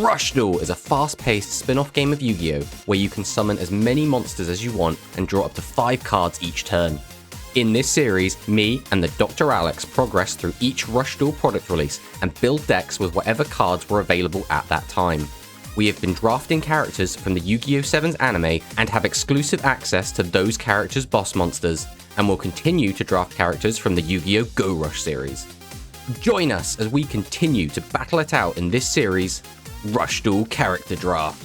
Rush Duel is a fast-paced spin-off game of Yu-Gi-Oh! Where you can summon as many monsters as you want and draw up to 5 cards each turn. In this series, me and the TheDrAlex progress through each Rush Duel product release and build decks with whatever cards were available at that time. We have been drafting characters from the Yu-Gi-Oh! 7's anime and have exclusive access to those characters' boss monsters, and will continue to draft characters from the Yu-Gi-Oh! Go Rush series. Join us as we continue to battle it out in this series, Rush Duel Character Draft.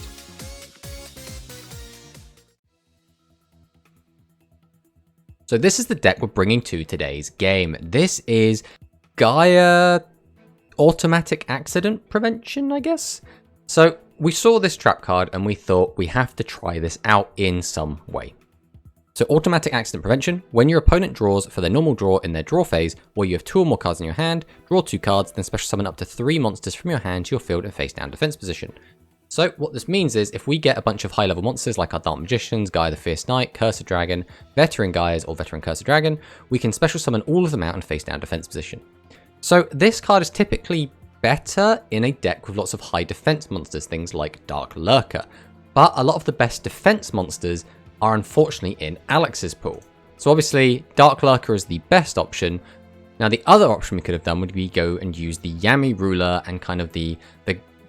So this is the deck we're bringing to today's game. This is Gaia Automatic Accident Prevention, I guess? So we saw this trap card and we thought we have to try this out in some way. So Automatic Accident Prevention, when your opponent draws for their normal draw in their draw phase, or you have 2 or more cards in your hand, draw 2 cards, then special summon up to 3 monsters from your hand to your field in face down defense position. So what this means is if we get a bunch of high level monsters like our Dark Magicians, Gaia the Fierce Knight, Cursed Dragon, Veteran Gaias or Veteran Cursed Dragon, we can special summon all of them out in face down defense position. So this card is typically better in a deck with lots of high defense monsters, things like Dark Lurker, but a lot of the best defense monsters are unfortunately in Alex's pool. So obviously Dark Lurker is the best option. Now the other option we could have done would be go and use the Yami Ruler and kind of the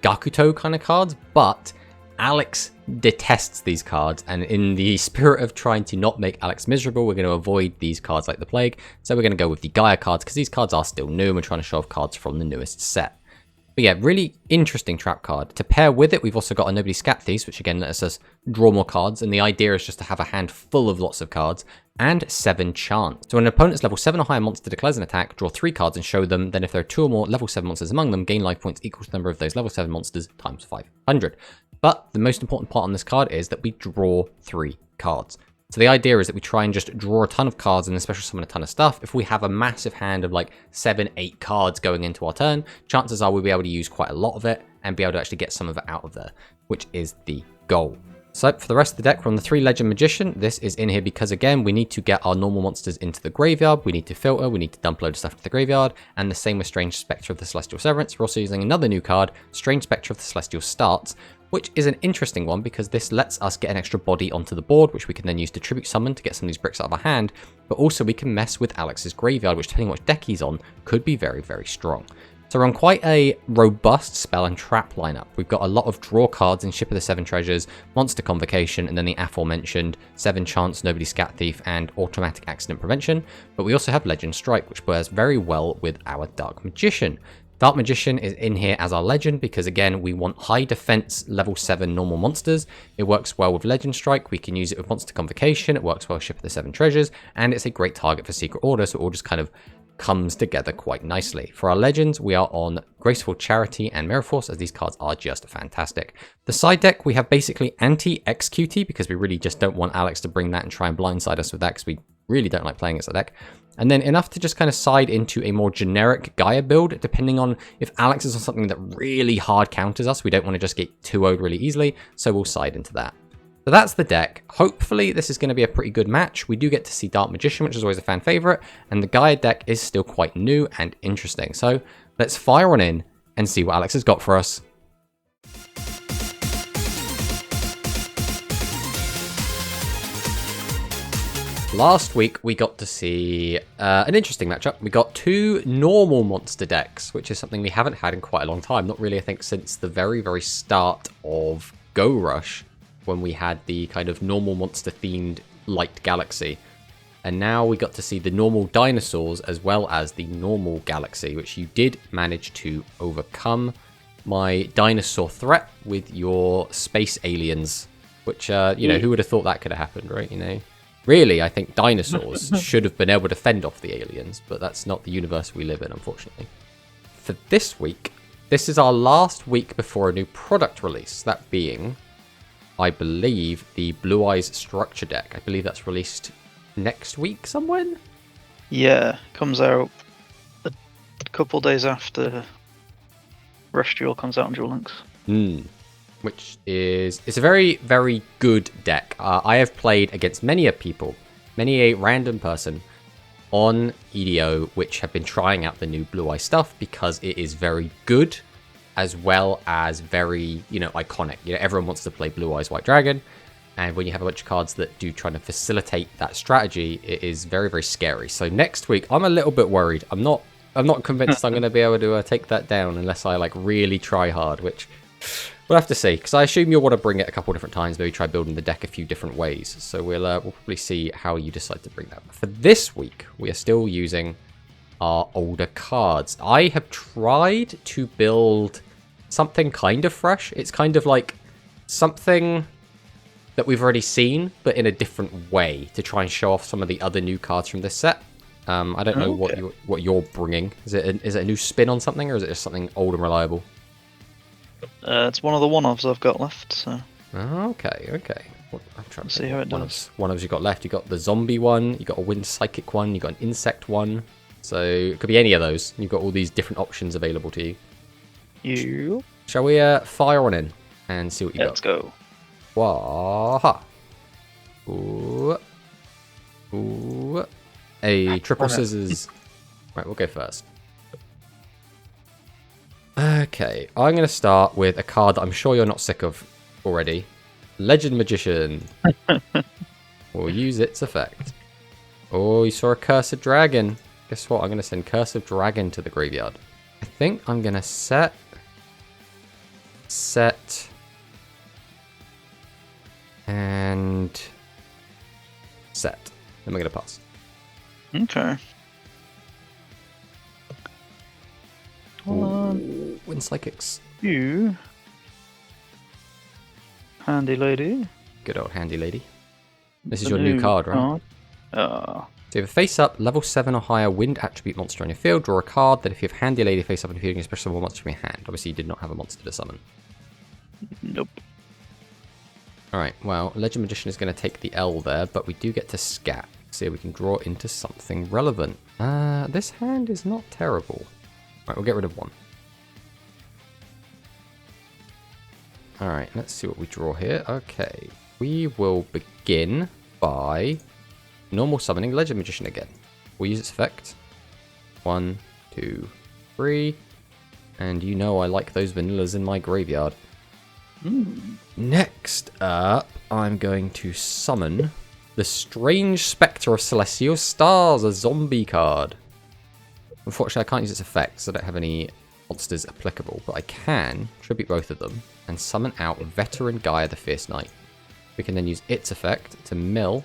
Gakuto kind of cards, but Alex detests these cards, and in the spirit of trying to not make Alex miserable, we're going to avoid these cards like the plague. So we're going to go with the Gaia cards because these cards are still new and we're trying to show off cards from the newest set. But yeah, really interesting trap card. To pair with it, we've also got a Nobody Scat Thieves, which again lets us draw more cards, and the idea is just to have a hand full of lots of cards, and 7 Chance. So when an opponent's level 7 or higher monster declares an attack, draw 3 cards and show them, then if there are 2 or more level 7 monsters among them, gain life points equal to the number of those level 7 monsters times 500. But the most important part on this card is that we draw 3 cards. So the idea is that we try and just draw a ton of cards and then special summon a ton of stuff. If we have a massive hand of like 7, 8 cards going into our turn, chances are we'll be able to use quite a lot of it and be able to actually get some of it out of there, which is the goal. So for the rest of the deck, we're on the 3 Legend Magician. This is in here because, again, we need to get our normal monsters into the graveyard. We need to filter, we need to dump a load of stuff into the graveyard. And the same with Strange Spectre of the Celestial Severance. We're also using another new card, Strange Spectre of the Celestial Starts, which is an interesting one because this lets us get an extra body onto the board, which we can then use to tribute summon to get some of these bricks out of our hand. But also we can mess with Alex's graveyard, which depending on which deck he's on, could be very, very strong. So we're on quite a robust spell and trap lineup. We've got a lot of draw cards in Ship of the 7 Treasures, Monster Convocation, and then the aforementioned 7 Chance, Nobody Scat Thief, and Automatic Accident Prevention. But we also have Legend Strike, which pairs very well with our Dark Magician. Dark Magician is in here as our legend because, again, we want high defense level 7 normal monsters. It works well with Legend Strike. We can use it with Monster Convocation. It works well with Ship of the 7 Treasures, and it's a great target for Secret Order, so it all just kind of comes together quite nicely. For our legends, we are on Graceful Charity and Mirror Force, as these cards are just fantastic. The side deck, we have basically anti-XQT because we really just don't want Alex to bring that and try and blindside us with that because we really don't like playing as a deck. And then enough to just kind of side into a more generic Gaia build, depending on if Alex is on something that really hard counters us. We don't want to just get 2-0'd really easily, so we'll side into that. So that's the deck. Hopefully this is going to be a pretty good match. We do get to see Dark Magician, which is always a fan favorite, and the Gaia deck is still quite new and interesting. So let's fire on in and see what Alex has got for us. Last week we got to see an interesting matchup. We got 2 normal monster decks, which is something we haven't had in quite a long time. Not really, I think, since the very, very start of Go Rush, when we had the kind of normal monster themed Light Galaxy. And now we got to see the normal dinosaurs as well as the normal galaxy, which you did manage to overcome my dinosaur threat with your space aliens, which, you know, who would have thought that could have happened, right? You know, really, I think dinosaurs should have been able to fend off the aliens, but that's not the universe we live in, unfortunately. For this week, this is our last week before a new product release, that being, I believe, the Blue Eyes Structure deck. I believe that's released next week somewhere? Yeah, comes out a couple days after Rush Duel comes out on Duel Links. Which is, it's a very, very good deck. I have played against many a random person on EDO, which have been trying out the new Blue Eye stuff because it is very good. as well as very, iconic. Everyone wants to play Blue Eyes White Dragon, and when you have a bunch of cards that do try to facilitate that strategy, it is very, very scary. So next week, I'm a little bit worried. I'm not convinced I'm going to be able to take that down unless I really try hard, which we'll have to see. Because I assume you'll want to bring it a couple different times, maybe try building the deck a few different ways. So we'll probably see how you decide to bring that. For this week, we are still using our older cards. I have tried to build something kind of fresh. It's kind of like something that we've already seen, but in a different way to try and show off some of the other new cards from this set. I don't know what you're bringing. Is it a new spin on something, or is it just something old and reliable? It's one of the one-offs I've got left. So. Okay. I'm trying to see how it does. One-offs you got left. You got the zombie one. You got a wind psychic one. You got an insect one. So it could be any of those. You've got all these different options available to you. Shall we fire on in and see what you got? Let's go. Waha. Ooh. A triple scissors. Right, we'll go first. Okay, I'm going to start with a card that I'm sure you're not sick of already. Legend Magician. We'll use its effect. Oh, you saw a Cursed Dragon. Guess what? I'm going to send Cursed Dragon to the graveyard. I think I'm going to set, and set. Then we're going to pass. Okay. Wind Psychics. You. Handy lady. Good old handy lady. This is your new card, right? So you have a face-up, level 7 or higher wind attribute monster on your field. Draw a card that if you have handy lady face-up on your field, you can special summon a monster from your hand. Obviously, you did not have a monster to summon. Nope. Alright, well, Legend Magician is going to take the L there, but we do get to scat. See if we can draw into something relevant. This hand is not terrible. Alright, we'll get rid of one. Alright, let's see what we draw here. Okay, we will begin by normal summoning Legend Magician again. We'll use its effect. 1, 2, 3. And you know I like those vanillas in my graveyard. Next up, I'm going to summon the Strange Spectre of Celestial Stars, a zombie card. Unfortunately, I can't use its effects, so I don't have any monsters applicable, but I can tribute both of them and summon out Veteran Gaia the Fierce Knight. We can then use its effect to mill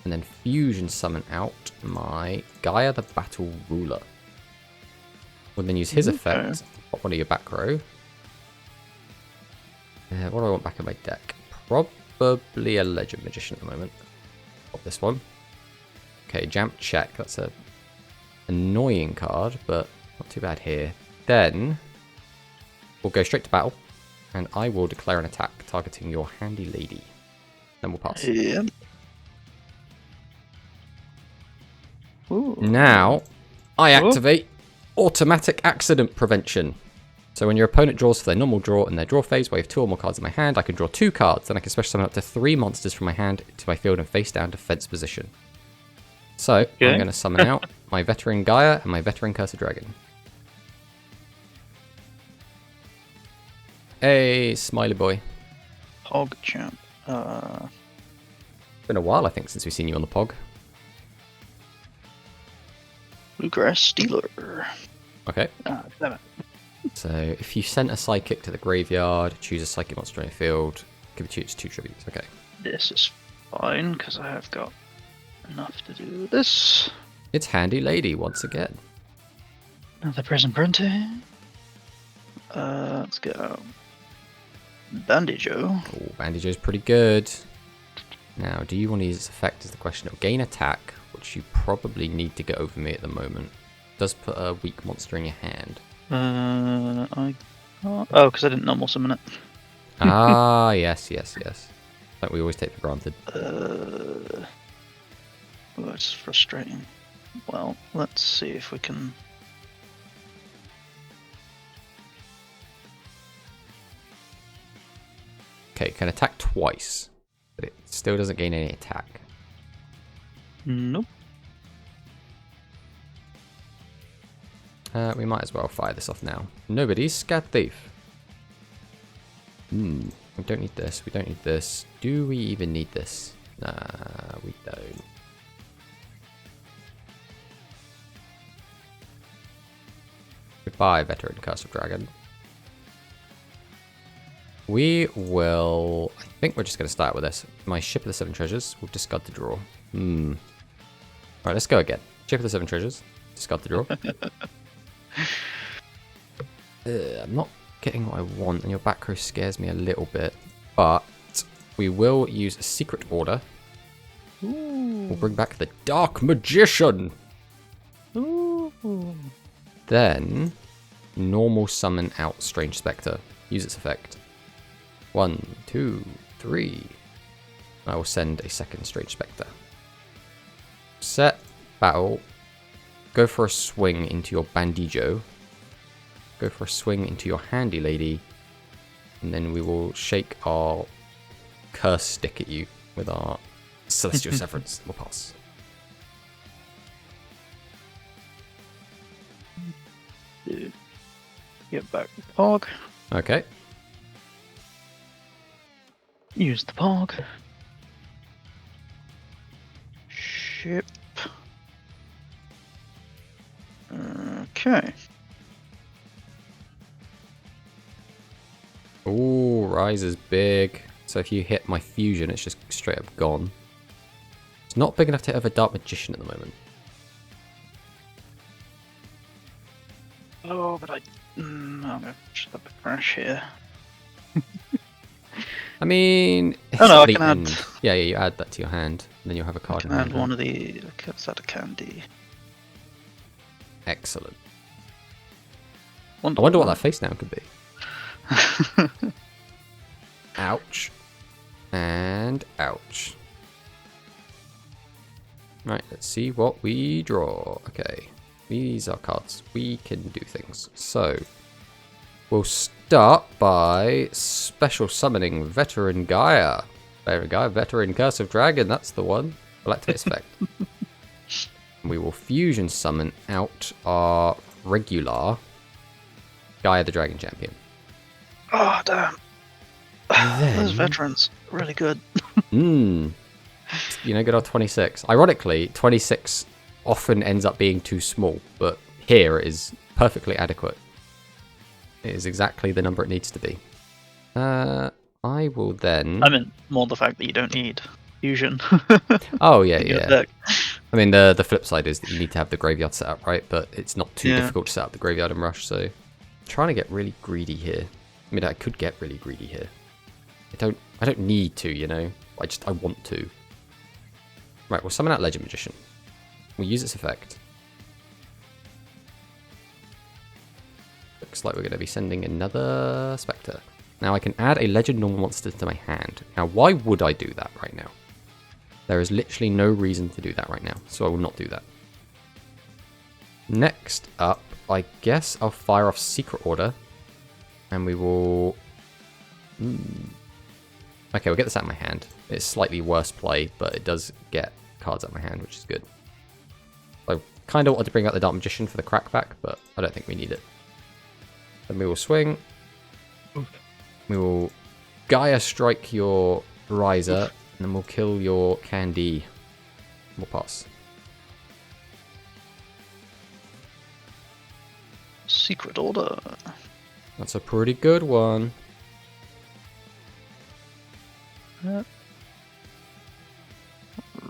and then fusion summon out my Gaia the Battle Ruler. We'll then use his effect, pop one of your back row. What do I want back in my deck? Probably a Legend Magician at the moment. Pop this one. Okay, Jump Check. That's a annoying card, but not too bad here. Then we'll go straight to battle, and I will declare an attack targeting your handy lady. Then we'll pass. Yeah. Now, I activate Automatic Accident Prevention. So when your opponent draws for their normal draw and their draw phase, where I have 2 or more cards in my hand, I can draw 2 cards. Then I can special summon up to 3 monsters from my hand to my field and face down defense position. So I'm going to summon out my Veteran Gaia and my Veteran Cursed Dragon. Hey, smiley boy. Pog champ. It's been a while, I think, since we've seen you on the Pog. Bluegrass Stealer. Okay. Damn it. So if you sent a Psychic to the graveyard, choose a Psychic monster on your field, give it 2 tributes. Okay. This is fine, because I have got enough to do this. It's Handy Lady once again. Another present printing. Let's go. Bandijo. Oh, Bandijo's pretty good. Now, do you want to use its effect is the question. It'll gain attack, which you probably need to get over me at the moment. It does put a weak monster in your hand. I can't. Oh, because I didn't normal summon it. Ah, yes. Like we always take for granted. Oh, it's frustrating. Well, let's see if we can. Okay, it can attack twice, but it still doesn't gain any attack. Nope. We might as well fire this off now. Nobody's Scat Thief. We don't need this. We don't need this. Do we even need this? Nah, we don't. Goodbye, Veteran Curse of Dragon. We will... I think we're just going to start with this. My Ship of the Seven Treasures. We'll discard the draw. Alright, let's go again. Ship of the Seven Treasures. Discard the draw. I'm not getting what I want, and your back row scares me a little bit. But we will use a Secret Order. Ooh. We'll bring back the Dark Magician. Ooh. Then, normal summon out Strange Spectre. Use its effect. 1, 2, 3. I will send a second Strange Spectre. Set, battle. Go for a swing into your Bandijo. Go for a swing into your Handy Lady. And then we will shake our curse stick at you with our Celestial Severance. We'll pass. Get back the Pog. Okay. Use the Pog. Ship. Okay. Ooh, Rise is big. So if you hit my fusion, it's just straight up gone. It's not big enough to hit over Dark Magician at the moment. Oh, but I'm gonna shut up a crash here. I mean, Oh no, I the can end. add. Yeah, you add that to your hand, and then you'll have a card in Can hand. add one of the. Let's add a candy. Excellent. I Wonder wonder what that face now could be. Ouch. And ouch. Right, let's see what we draw. Okay, these are cards. We can do things. So, we'll start by special summoning Veteran Gaia. Veteran Curse of Dragon, that's the one. We'll activate its effect. We will fusion summon out our regular Gaia the Dragon Champion. Oh damn! Then- Those veterans really good. You know, good old 26. Ironically, 26 often ends up being too small, but here it is perfectly adequate. It is exactly the number it needs to be. I will then... I mean, more the fact that you don't need fusion. Oh, yeah, in your yeah. deck. I mean, the flip side is that you need to have the graveyard set up, right? But it's not too Yeah. difficult to set up the graveyard and Rush, so... Trying to get really greedy here. I mean, I could get really greedy here. I don't need to, you know? I want to. Right, we'll summon out Legend Magician. We'll use its effect. Looks like we're going to be sending another Spectre. Now I can add a Legend normal monster to my hand. Now why would I do that right now? There is literally no reason to do that right now, so I will not do that. Next up, I guess I'll fire off Secret Order. And we will... Okay, we'll get this out of my hand. It's slightly worse play, but it does get cards out of my hand, which is good. I kind of wanted to bring out the Dark Magician for the crackback, but I don't think we need it. Then we will swing. We will Gaia strike your Riser, and then we'll kill your Candy. We'll pass. Secret Order. That's a pretty good one.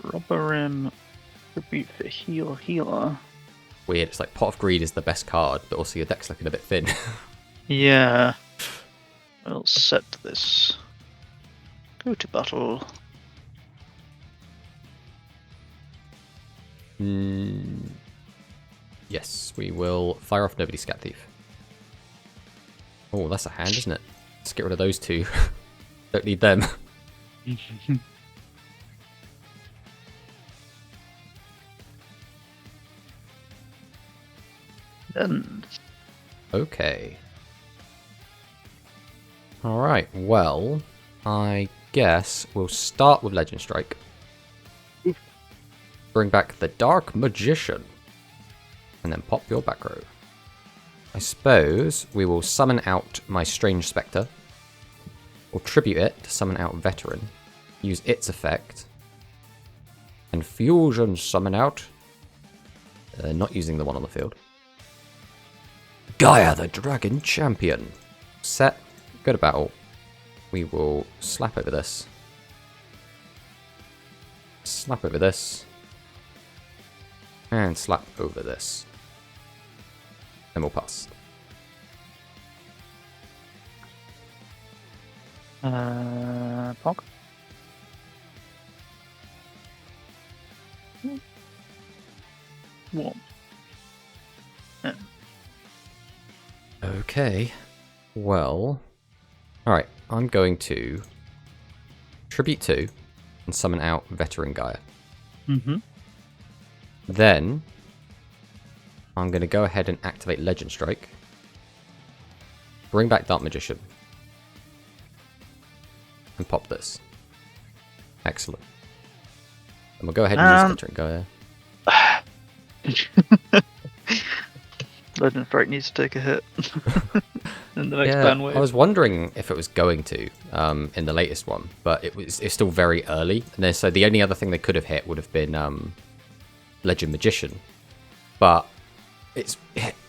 Rubber Rim. Tribute for Healer. Weird, it's like Pot of Greed is the best card, but also your deck's looking a bit thin. Yeah. We'll set this. Go to battle. Yes, we will fire off Nobody's Scat Thief. Oh, that's a hand, isn't it? Let's get rid of those two. Don't need them. Then. Okay. Alright, well, I guess we'll start with Legend Strike. Bring back the Dark Magician. And then pop your back row. I suppose we will summon out my Strange Spectre. We'll tribute it to summon out Veteran. Use its effect. And fusion summon out. Not using the one on the field. Gaia, the Dragon Champion. Set. Go to battle. We will slap over this. Slap over this. And slap over this. And we'll pass. Pog. One. Yeah. Okay. Well. Alright, I'm going to tribute 2 and summon out Veteran Gaia. Mm-hmm. Then I'm going to go ahead and activate Legend Strike. Bring back Dark Magician. And pop this. Excellent. And we'll go ahead and use Veteran Gaia. Legend Strike needs to take a hit in the next ban wave. I was wondering if it was going to in the latest one, but it's still very early. And then, so the only other thing they could have hit would have been Legend Magician. But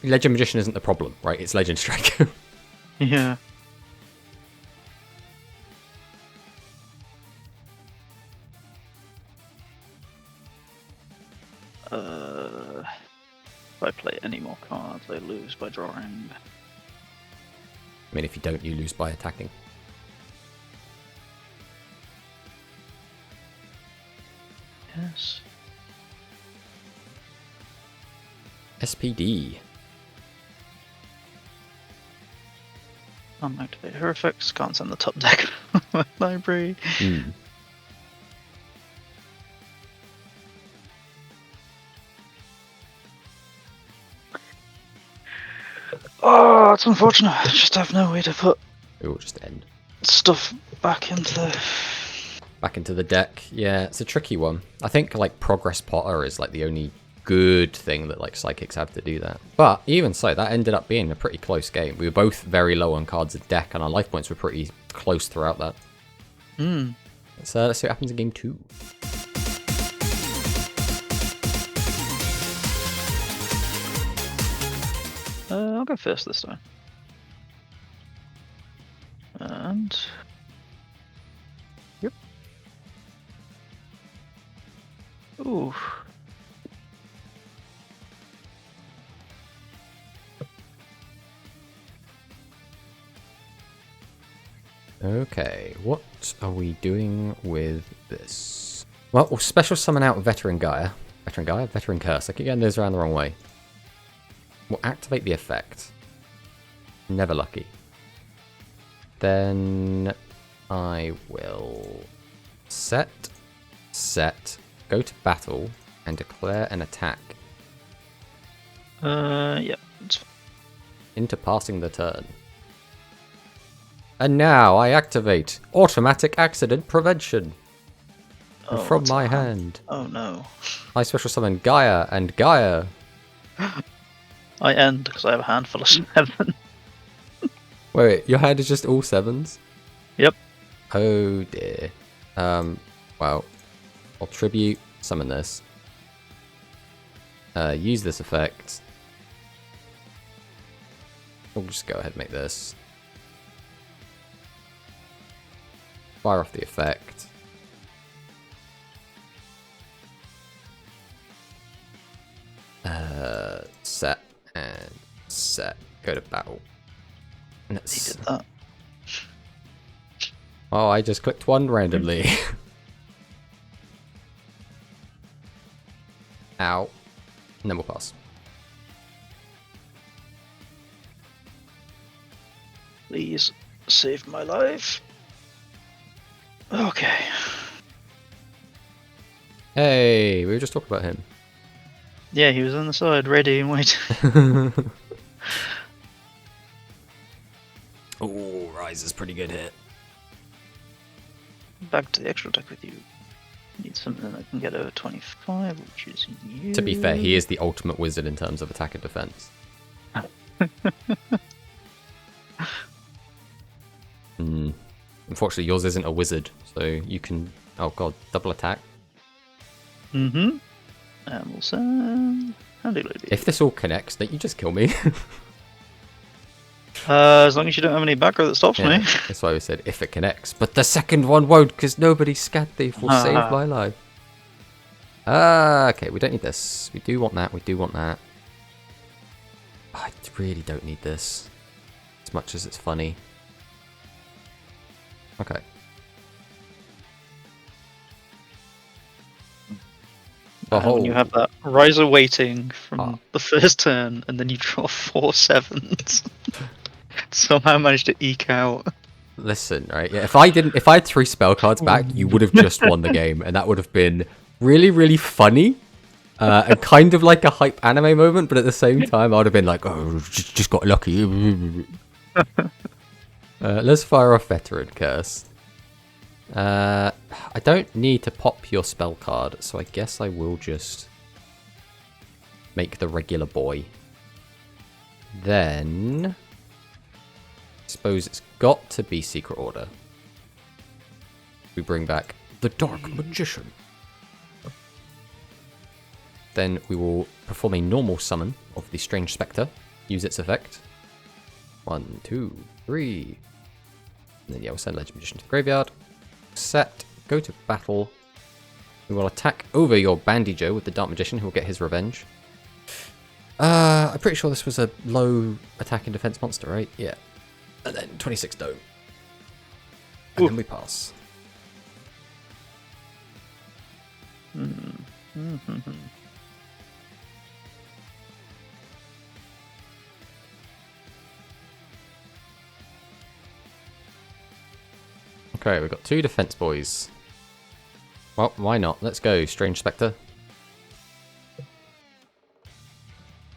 Legend Magician isn't the problem, right? It's Legend Strike. Yeah. If I play any more cards, I lose by drawing. I mean, if you don't, you lose by attacking. Yes. SPD. Can't activate her effects, can't send the top deck of my library. Oh, it's unfortunate. I just have no way to put It will just end. stuff back into the deck. Yeah, it's a tricky one. I think like Progress Potter is like the only good thing that like Psychics have to do that. But even so, that ended up being a pretty close game. We were both very low on cards in deck, and our life points were pretty close throughout that. So let's see what happens in game 2. I'll go first this time. And... Yep. Ooh. Okay, what are we doing with this? Well, we'll special summon out Veteran Gaia. Veteran Gaia? Veteran Curse. I keep getting those around the wrong way. We'll activate the effect. Never lucky. Then I will set, go to battle, and declare an attack. Yeah. It's fine. Into passing the turn. And now I activate Automatic Accident Prevention. And from my hand. Oh no. I special summon Gaia and Gaia. I end because I have a handful of 7. Wait, your hand is just all 7s? Yep. Oh dear. Well, I'll tribute, summon this. Use this effect. We'll just go ahead and make this. Fire off the effect. Set and set. Go to battle. He did that. Oh, I just clicked one randomly. Ow. And then we'll pass. Please save my life. Okay. Hey, we were just talking about him. Yeah, he was on the side, ready and waiting. Oh, Rise is pretty good hit. Back to the extra deck with you. Need something that can get over 25, which is you. To be fair, he is the ultimate wizard in terms of attack and defense. Unfortunately, yours isn't a wizard, so you can... Oh god, double attack. Mm-hmm. And we'll send... Handy lady. If this all connects, don't you just kill me? As long as you don't have any background that stops me. That's why we said if it connects. But the second one won't, because nobody Scat Thief will save my life. Okay, we don't need this. We do want that, we do want that. I really don't need this. As much as it's funny. Okay. When you have that riser waiting from the first turn, and then you draw 4 sevens. Somehow managed to eke out. Listen, right? Yeah, if I had 3 spell cards back, you would have just won the game, and that would have been really, really funny, and kind of like a hype anime moment. But at the same time, I would have been like, "Oh, just got lucky." Let's fire off Veteran Curse. I don't need to pop your spell card, so I guess I will just make the regular boy. Then... suppose it's got to be Secret Order. We bring back the Dark Magician. Then we will perform a normal summon of the Strange Spectre. Use its effect. 1, 2, 3. And then yeah, we'll send Legend Magician to the graveyard. Set. Go to battle. We will attack over your Bandijo with the Dark Magician, who will get his revenge. I'm pretty sure this was a low attack and defense monster, right? Yeah. And then 26 dome. And then we pass. Okay, we've got 2 defense boys. Well, why not? Let's go, Strange Spectre.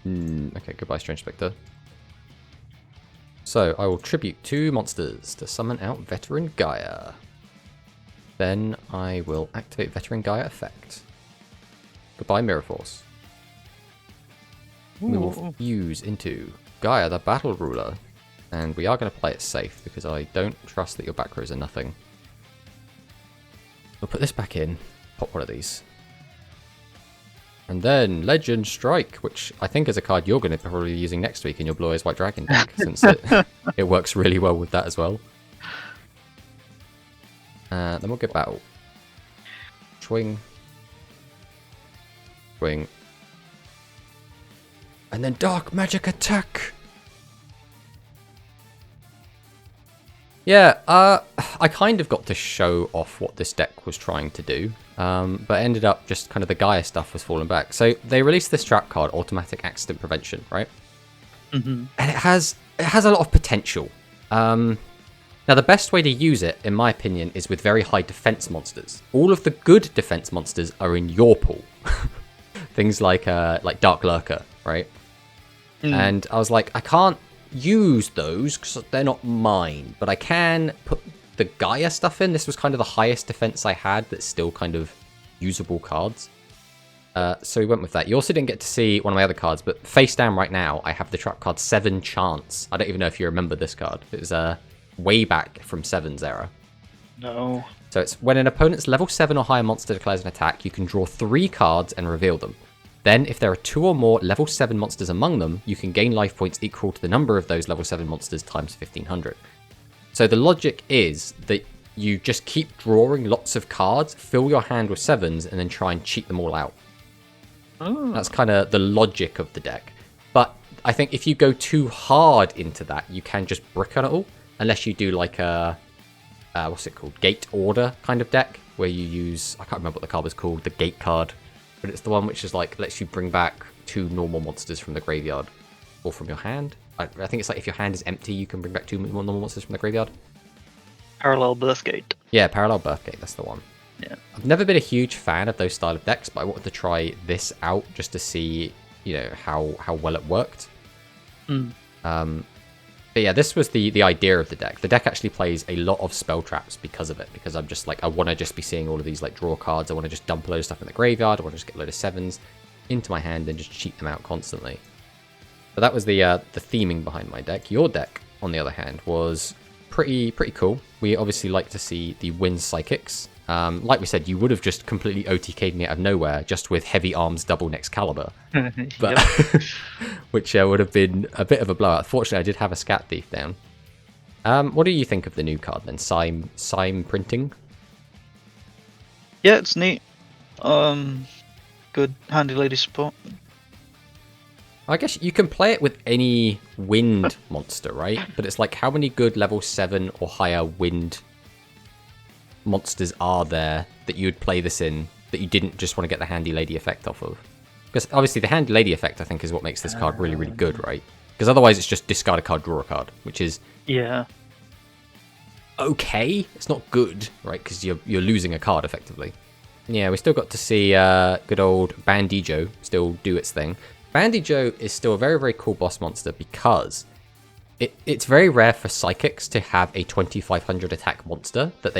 Okay, goodbye, Strange Spectre. So, I will tribute 2 monsters to summon out Veteran Gaia. Then I will activate Veteran Gaia effect. Goodbye, Mirror Force. We will fuse into Gaia, the Battle Ruler. And we are going to play it safe, because I don't trust that your back rows are nothing. We'll put this back in, pop one of these. And then Legend Strike, which I think is a card you're going to probably be using next week in your Blue Eyes White Dragon deck, since it works really well with that as well. Then we'll get Battle. Swing. Swing. And then Dark Magic Attack! Yeah, I kind of got to show off what this deck was trying to do, but ended up just kind of the Gaia stuff was falling back. So they released this trap card, Automatic Accident Prevention, right? And it has a lot of potential. Now the best way to use it, in my opinion, is with very high defense monsters. All of the good defense monsters are in your pool. Things like Dark Lurker, right? And I was like, I can't use those because they're not mine, but I can put the Gaia stuff in. This was kind of the highest defense I had that's still kind of usable cards. So we went with that. You also didn't get to see one of my other cards, but face down right now, I have the trap card 7 Chance. I don't even know if you remember this card. It was way back from 7's era. No. So it's when an opponent's level 7 or higher monster declares an attack, you can draw 3 cards and reveal them. Then, if there are 2 or more level 7 monsters among them, you can gain life points equal to the number of those level 7 monsters times 1500. So the logic is that you just keep drawing lots of cards, fill your hand with 7s, and then try and cheat them all out. That's kind of the logic of the deck. But I think if you go too hard into that, you can just brick on it all. Unless you do like a, what's it called? Gate Order kind of deck, where you use, I can't remember what the card was called, the Gate card. But it's the one which is like, lets you bring back 2 normal monsters from the graveyard. Or from your hand. I think it's like if your hand is empty, you can bring back 2 normal monsters from the graveyard. Parallel Birthgate. Yeah, Parallel Birthgate, that's the one. Yeah. I've never been a huge fan of those style of decks, but I wanted to try this out just to see, you know, how well it worked. But yeah, this was the idea of the deck. The deck actually plays a lot of spell traps because of it. Because I'm just like, I want to just be seeing all of these like draw cards. I want to just dump a load of stuff in the graveyard. I want to just get a load of 7s into my hand and just cheat them out constantly. But that was the theming behind my deck. Your deck, on the other hand, was pretty cool. We obviously like to see the Wind Psychics. Like we said, you would have just completely OTK'd me out of nowhere just with Heavy Arms double Excalibur. But which would have been a bit of a blowout. Fortunately, I did have a Scat Thief down. What do you think of the new card then? Sime printing? Yeah, it's neat. Good handy lady support. I guess you can play it with any wind monster, right? But it's like, how many good level 7 or higher wind monsters are there that you would play this in that you didn't just want to get the handy lady effect off of? Because obviously the handy lady effect, I think, is what makes this card really, really good, right? Because otherwise it's just discard a card, draw a card, which is okay. It's not good, right? Because you're losing a card effectively. Yeah, we still got to see good old Bandijo still do its thing. Bandijo is still a very, very cool boss monster because it's very rare for psychics to have a 2500 attack monster that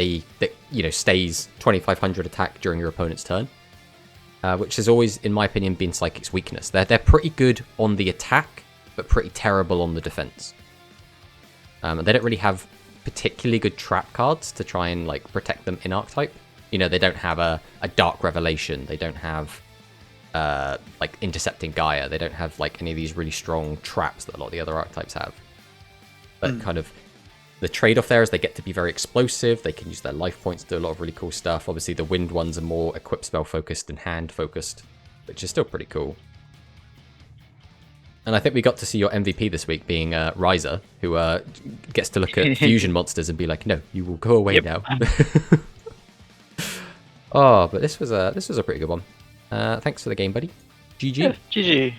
stays 2500 attack during your opponent's turn, which has always, in my opinion, been psychic's weakness. They're pretty good on the attack, but pretty terrible on the defense. They don't really have particularly good trap cards to try and like protect them in archetype. You know, they don't have a Dark Revelation. They don't have like Intercepting Gaia. They don't have like any of these really strong traps that a lot of the other archetypes have. But kind of the trade-off there is they get to be very explosive. They can use their life points to do a lot of really cool stuff. Obviously, the wind ones are more equip spell focused and hand focused, which is still pretty cool. And I think we got to see your MVP this week being Ryza, who gets to look at fusion monsters and be like, "No, you will go away now." Oh, but this was a pretty good one. Thanks for the game, buddy. GG. Yeah, GG.